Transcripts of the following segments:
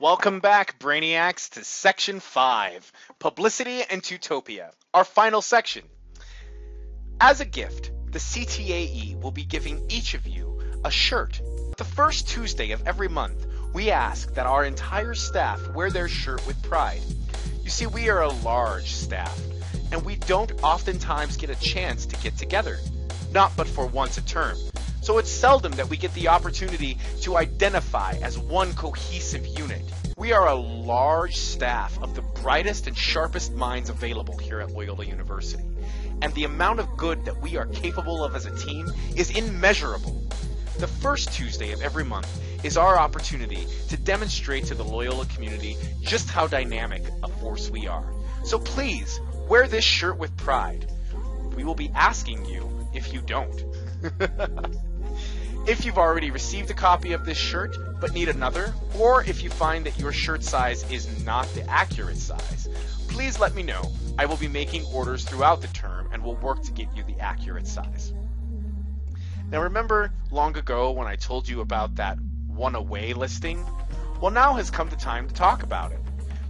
Welcome back, Brainiacs, to Section 5, Publicity and Tutopia, our final section. As a gift, the CTAE will be giving each of you a shirt. The first Tuesday of every month, we ask that our entire staff wear their shirt with pride. You see, we are a large staff, and we don't oftentimes get a chance to get together, not but for once a term. So it's seldom that we get the opportunity to identify as one cohesive unit. We are a large staff of the brightest and sharpest minds available here at Loyola University, and the amount of good that we are capable of as a team is immeasurable. The first Tuesday of every month is our opportunity to demonstrate to the Loyola community just how dynamic a force we are. So please, wear this shirt with pride. We will be asking you if you don't. If you've already received a copy of this shirt but need another, or if you find that your shirt size is not the accurate size, please let me know. I will be making orders throughout the term and will work to get you the accurate size. Now remember long ago when I told you about that one away listing? Well, now has come the time to talk about it.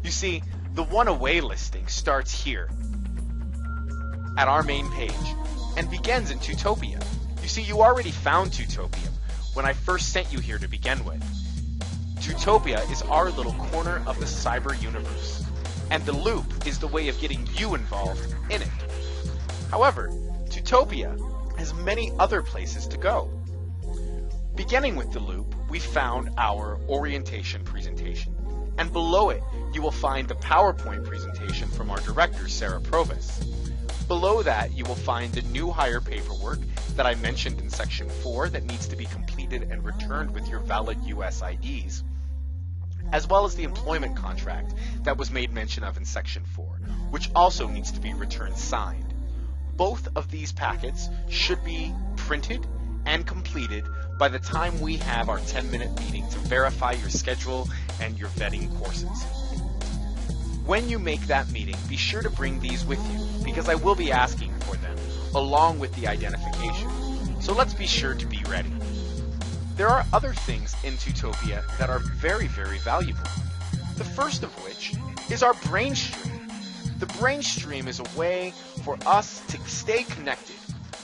You see, the one away listing starts here at our main page and begins in Tutopia. You see, you already found Tutopia when I first sent you here to begin with. Tutopia is our little corner of the cyber universe, and the loop is the way of getting you involved in it. However, Tutopia has many other places to go. Beginning with the loop, we found our orientation presentation, and below it you will find the PowerPoint presentation from our director, Sarah Provis. Below that, you will find the new hire paperwork that I mentioned in Section 4 that needs to be completed and returned with your valid US IDs, as well as the employment contract that was made mention of in Section 4, which also needs to be returned signed. Both of these packets should be printed and completed by the time we have our 10-minute meeting to verify your schedule and your vetting courses. When you make that meeting, be sure to bring these with you, because I will be asking for them, along with the identification. So let's be sure to be ready. There are other things in Tutopia that are very, very valuable. The first of which is our brain stream. The brain stream is a way for us to stay connected.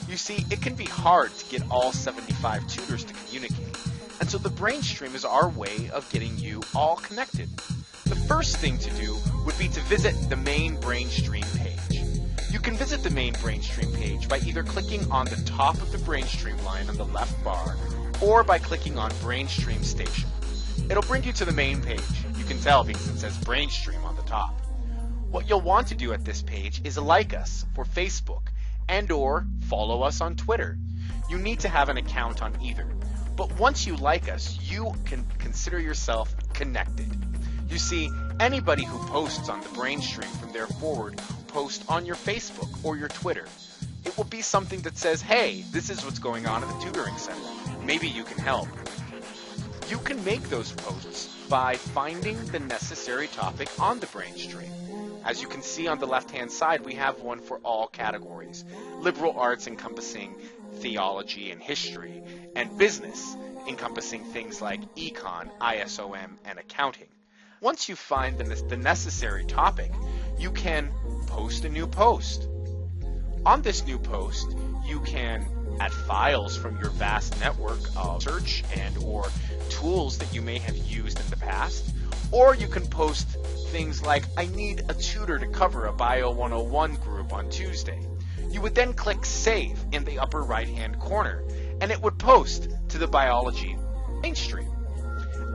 You see, it can be hard to get all 75 tutors to communicate, and so the brain stream is our way of getting you all connected. The first thing to do would be to visit the main Brainstream page. You can visit the main Brainstream page by either clicking on the top of the Brainstream line on the left bar, or by clicking on Brainstream Station. It'll bring you to the main page. You can tell because it says Brainstream on the top. What you'll want to do at this page is like us for Facebook and/or follow us on Twitter. You need to have an account on either. But once you like us, you can consider yourself connected. You see, anybody who posts on the Brainstream from there forward post on your Facebook or your Twitter. It will be something that says, hey, this is what's going on at the tutoring center. Maybe you can help. You can make those posts by finding the necessary topic on the Brainstream. As you can see on the left-hand side, we have one for all categories. Liberal arts encompassing theology and history, and business encompassing things like econ, ISOM, and accounting. Once you find the necessary topic, you can post a new post. On this new post, you can add files from your vast network of search and/or tools that you may have used in the past, or you can post things like, I need a tutor to cover a Bio 101 group on Tuesday. You would then click Save in the upper right-hand corner, and it would post to the Biology Brainstream.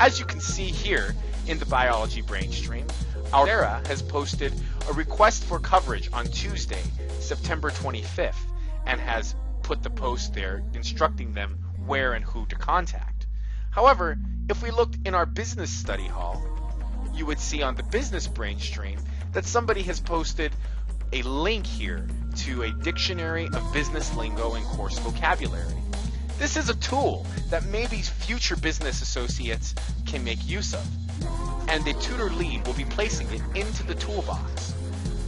As you can see here in the Biology Brainstream, our Sarah has posted a request for coverage on Tuesday, September 25th, and has put the post there instructing them where and who to contact. However, if we looked in our business study hall, you would see on the business Brainstream that somebody has posted a link here to a dictionary of business lingo and course vocabulary. This is a tool that maybe future business associates can make use of, and the tutor lead will be placing it into the toolbox.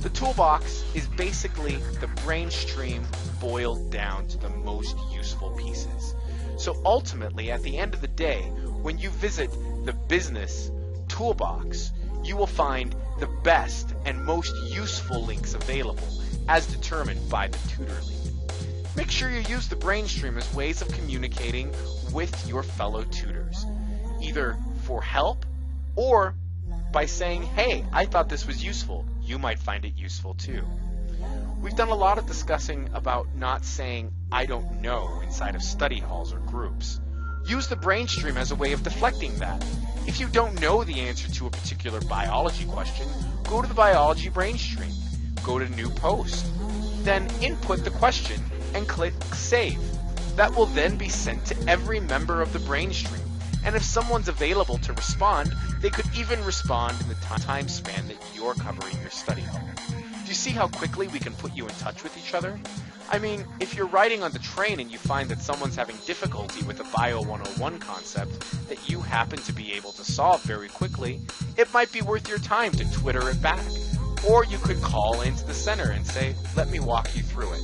The toolbox is basically the Brainstream boiled down to the most useful pieces. So ultimately, at the end of the day, when you visit the business toolbox, you will find the best and most useful links available as determined by the tutor lead. Make sure you use the brainstream as ways of communicating with your fellow tutors, either for help or by saying, hey, I thought this was useful. You might find it useful too. We've done a lot of discussing about not saying, I don't know, inside of study halls or groups. Use the brainstream as a way of deflecting that. If you don't know the answer to a particular biology question, go to the biology brainstream. Go to New Post. Then input the question and click Save. That will then be sent to every member of the brainstream. And if someone's available to respond, they could even respond in the time span that you're covering your study hall. Do you see how quickly we can put you in touch with each other? I mean, if you're riding on the train and you find that someone's having difficulty with a Bio 101 concept that you happen to be able to solve very quickly, it might be worth your time to Twitter it back. Or you could call into the center and say, let me walk you through it.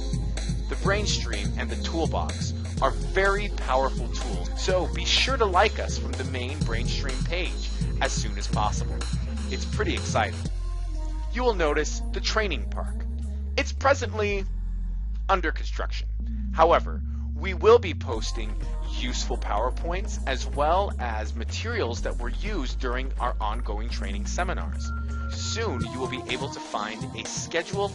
The brainstream and the toolbox are very powerful tools, so be sure to like us from the main brainstream page as soon as possible. It's pretty exciting. You will notice the training park. It's presently under construction. However, we will be posting useful PowerPoints as well as materials that were used during our ongoing training seminars. Soon you will be able to find a schedule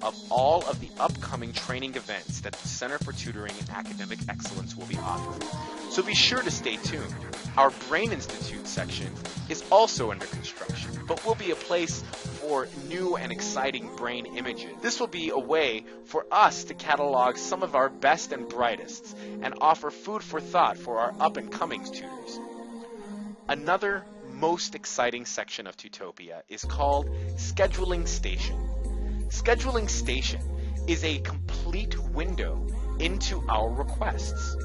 of all of the upcoming training events that the Center for Tutoring and Academic Excellence will be offering. So be sure to stay tuned. Our Brain Institute section is also under construction, but will be a place for new and exciting brain images. This will be a way for us to catalog some of our best and brightest and offer food for thought for our up-and-coming tutors. Another most exciting section of Tutopia is called Scheduling Station. Scheduling Station is a complete window into our requests.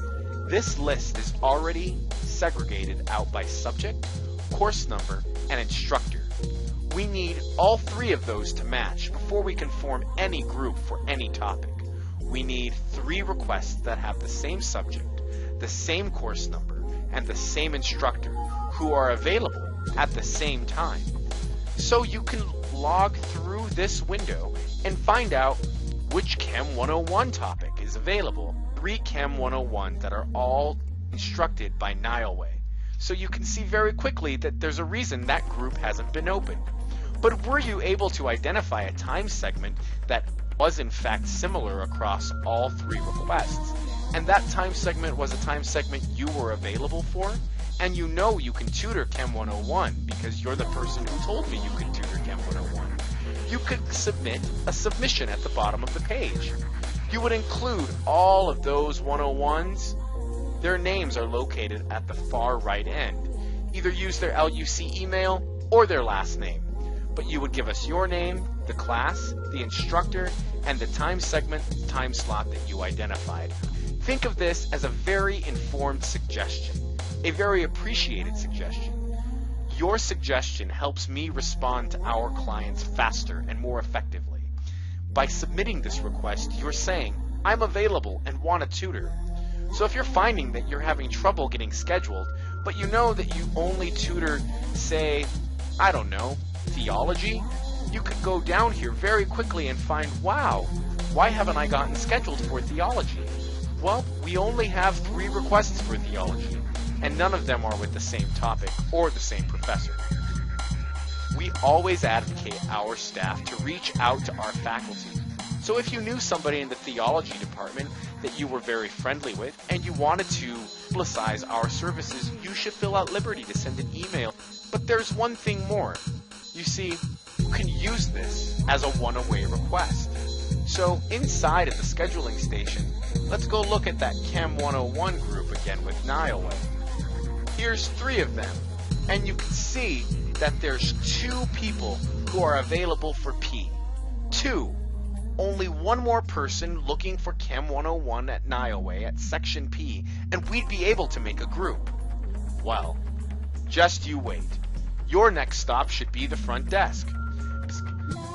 This list is already segregated out by subject, course number, and instructor. We need all three of those to match before we can form any group for any topic. We need 3 requests that have the same subject, the same course number, and the same instructor who are available at the same time. So you can log through this window and find out which Chem 101 topic is available. 3 Chem 101 that are all instructed by Nialway. So you can see very quickly that there's a reason that group hasn't been opened. But were you able to identify a time segment that was in fact similar across all 3 requests, and that time segment was a time segment you were available for, and you know you can tutor Chem 101 because you're the person who told me you could tutor Chem 101, you could submit a submission at the bottom of the page. You would include all of those 101s. Their names are located at the far right end. Either use their LUC email or their last name. But you would give us your name, the class, the instructor, and the time segment, time slot that you identified. Think of this as a very informed suggestion, a very appreciated suggestion. Your suggestion helps me respond to our clients faster and more effectively. By submitting this request, you're saying, I'm available and want a tutor. So if you're finding that you're having trouble getting scheduled, but you know that you only tutor, say, I don't know, theology, you could go down here very quickly and find, wow, why haven't I gotten scheduled for theology? Well, we only have 3 requests for theology, and none of them are with the same topic or the same professor. We always advocate our staff to reach out to our faculty. So if you knew somebody in the theology department that you were very friendly with and you wanted to publicize our services, you should feel at liberty to send an email. But there's one thing more. You see, you can use this as a one-way request. So inside of the scheduling station, let's go look at that Chem 101 group again with Nialway. Here's 3 of them, and you can see that there's 2 people who are available for P. 2. Only one more person looking for Chem 101 at Nialway at Section P, and we'd be able to make a group. Well, just you wait. Your next stop should be the front desk,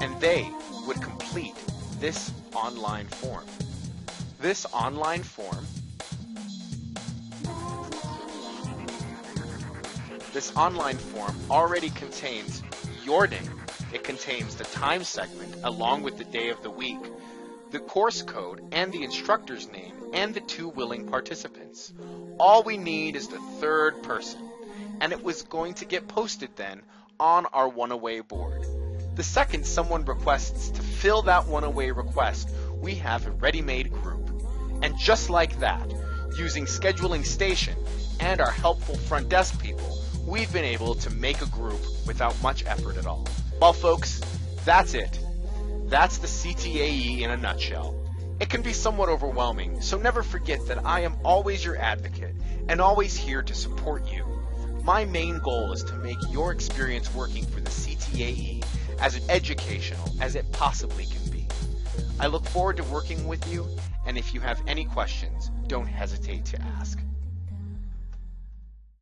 and they would complete this online form. This online form, this online form already contains your name. It contains the time segment along with the day of the week, the course code and the instructor's name, and the 2 willing participants. All we need is the 3rd person, and it was going to get posted then on our one-away board. The second someone requests to fill that one-away request, we have a ready-made group. And just like that, using Scheduling Station and our helpful front desk people, we've been able to make a group without much effort at all. Well, folks, that's it. That's the CTAE in a nutshell. It can be somewhat overwhelming, so never forget that I am always your advocate and always here to support you. My main goal is to make your experience working for the CTAE as educational as it possibly can be. I look forward to working with you, and if you have any questions, don't hesitate to ask.